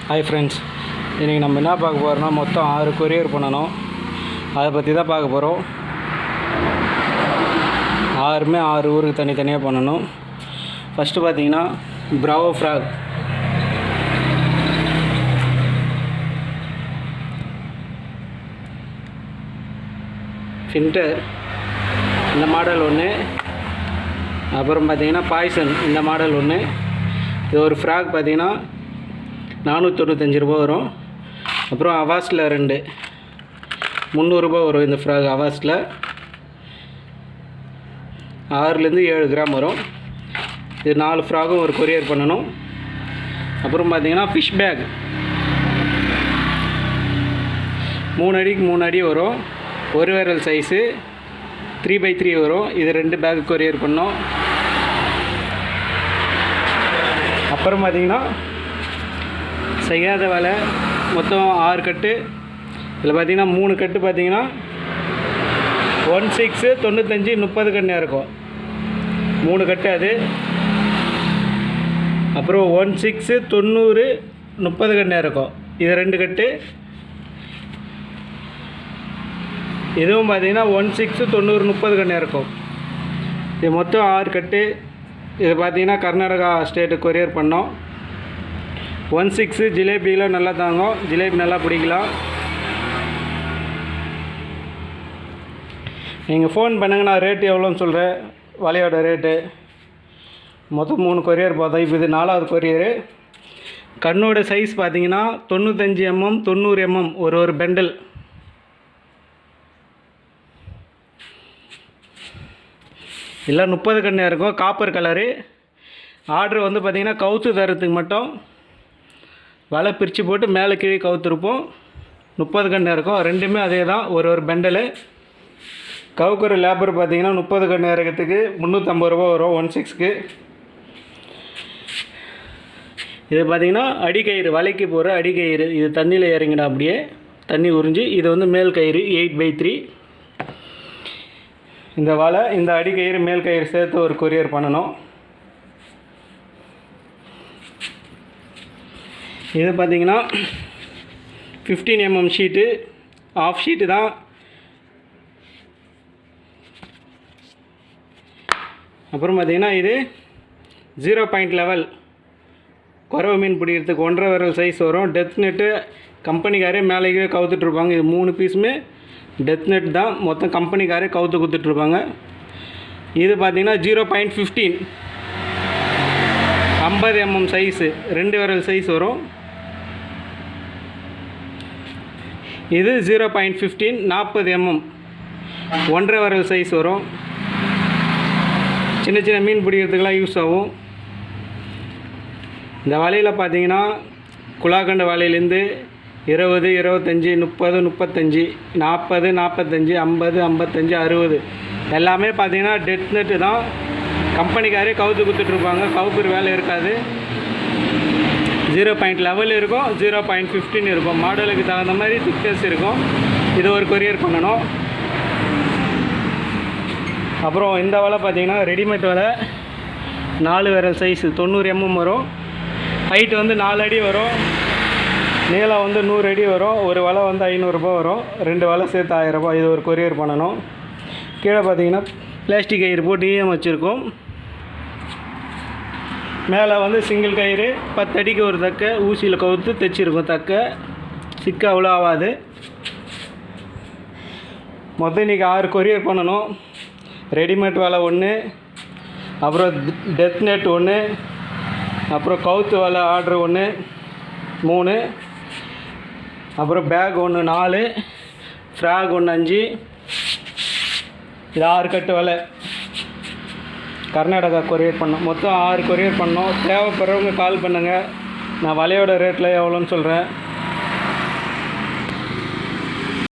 Hi friends, இன்றைக்கி நம்ம என்ன பார்க்க போகிறோம்னா மொத்தம் 6 கொரியர் பண்ணணும். அதை பற்றி தான் பார்க்க போகிறோம். 6மே 6 ஊருக்கு தனித்தனியாக பண்ணணும். ஃபஸ்ட்டு பார்த்தீங்கன்னா பிராவோ ஃப்ராக். ஃபின்டர் இந்த மாடல் ஒன்று. அப்புறம் பார்த்தீங்கன்னா பாய்சன் இந்த மாடல் ஒன்று. இது ஒரு ஃப்ராக் பார்த்தீங்கன்னா 495 ரூபா வரும். அப்புறம் அவாஸில் 2 300 ரூபா வரும். இந்த ஃப்ராக் அவாஸில் 6லேருந்து 7 கிராம் வரும். இது 4 ஃப்ராகும் ஒரு கொரியர் பண்ணணும். அப்புறம் பார்த்தீங்கன்னா ஃபிஷ் பேக் 3 அடிக்கு 3 அடி வரும். ஒரு விரல் சைஸு 3x3 வரும். இது 2 பேக் கொரியர் பண்ணோம். அப்புறம் பார்த்தீங்கன்னா செய்யாத வேலை மொத்தம் 6 கட்டு. இதில் பார்த்தீங்கன்னா 3 கட்டு பார்த்தீங்கன்னா 16 95 30 கண்ணு இருக்கும். 3 கட்டு அது. அப்புறம் 16 90 30 கண்ணு இருக்கும். இது 2 கட்டு. இதுவும் பார்த்தீங்கன்னா 16 90 30 கண்ணு இருக்கும். இது மொத்தம் 6 கட்டு. இது பார்த்தீங்கன்னா கர்நாடகா ஸ்டேட்டு கொரியர் பண்ணோம். 16 ஜிலேபியில் நல்லா தாங்கும். ஜிலேபி நல்லா பிடிக்கலாம். நீங்கள் ஃபோன் பண்ணுங்கள், நான் ரேட்டு எவ்வளோன்னு சொல்கிறேன். வலையோட ரேட்டு மொத்தம் 3 கொரியர் பார்த்தோம். இப்போ இது 4வது கொரியரு. கண்ணோட சைஸ் பார்த்தீங்கன்னா 95 mm 90 mm ஒரு பெண்டல். இல்லை 30 கண்ணு இருக்கும். Copper colour. ஆர்டர் வந்து பார்த்திங்கன்னா கவுத்து தரத்துக்கு மட்டும் வலை பிரித்து போட்டு மேலே கீழே கவுத்துருப்போம். 30 கண்ணு இருக்கும். ரெண்டுமே அதே தான், ஒரு பெண்டலு. கவுக்குற லேபர் பார்த்திங்கன்னா 30 கண்ணு இறக்கிறதுக்கு 350 ரூபா வரும் 16க்கு. இது பார்த்திங்கன்னா அடிக்கயிறு, வலைக்கு போகிற அடிக்கயிறு. இது தண்ணியில் இறங்கினா அப்படியே தண்ணி உறிஞ்சி. இது வந்து மேல் கயிறு 8x3. இந்த வலை, இந்த அடிக்கயிறு, மேல் கயிறு சேர்த்து ஒரு கொரியர் பண்ணணும். இது பார்த்திங்கன்னா 15 mm ஷீட்டு, ஆஃப் ஷீட்டு தான். அப்புறம் பார்த்திங்கன்னா இது 0 பாயிண்ட் லெவல் குறவை மீன் பிடிக்கிறதுக்கு 1.5 விரல் சைஸ் வரும். டெத் நெட்டு கம்பெனிக்காரே மேலே கவுத்துட்ருப்பாங்க. இது 3 பீஸுமே டெத் நெட் தான். மொத்தம் கம்பெனிக்காரே கவுத்து கொடுத்துட்ருப்பாங்க. இது பார்த்திங்கன்னா 0.15 50 mm சைஸு, 2 விரல் சைஸ் வரும். இது 0.15 40 mm 1.5 விரல் சைஸ் வரும். சின்ன சின்ன மீன் பிடிக்கிறதுக்கெலாம் யூஸ் ஆகும். இந்த வலையில் பார்த்தீங்கன்னா குழாக்கண்ட வலையிலேருந்து 20 25 30 35 40 45 50 55 60 எல்லாமே பார்த்தீங்கன்னா டெத் நெட்டு தான். கம்பெனிக்காரே கவுத்து கொடுத்துட்ருப்பாங்க. கவுக்குற வேலை இருக்காது. 0 பாயிண்ட் லெவல் இருக்கும், 0.15 இருக்கும். மாடலுக்கு தகுந்த மாதிரி திக்னஸ் இருக்கும். இது ஒரு கொரியர் பண்ணணும். அப்புறம் இந்த வலை பார்த்திங்கன்னா ரெடிமேட் வலை 4 விரல் சைஸு 90 mm வரும். ஹைட்டு வந்து 4 அடி வரும். நீளம் வந்து 100 அடி வரும். ஒரு வலை வந்து 500 ரூபா வரும். 2 வலை சேர்த்து 1000 ரூபா. இது ஒரு கொரியர் பண்ணணும். கீழே பார்த்திங்கன்னா பிளாஸ்டிக் கயிறு போட்டு ஈயம் வச்சுருக்கோம். மேலே வந்து சிங்கிள் கயிறு 10 அடிக்கு ஒரு தக்கை ஊசியில் கவுத்து தைச்சிருக்கும். தக்கை சிக்க அவ்வளோ ஆகாது. மொத்தம் இன்றைக்கி 6 கொரியர் பண்ணணும். ரெடிமேட் வலை 1, அப்புறம் டெத் நெட் 1, அப்புறம் கவுத்து வலை ஆர்டர் 1 3, அப்புறம் பேக் 1 4, ஃப்ராக் 1 5. இது 6 கட்டு வலை கர்நாடகா கொரியர் பண்ணோம். மொத்தம் 6 கொரியர் பண்ணோம். தேவைப்படுறவங்க கால் பண்ணுங்கள். நான் வலையோட ரேட்டில் எவ்வளோன்னு சொல்கிறேன்.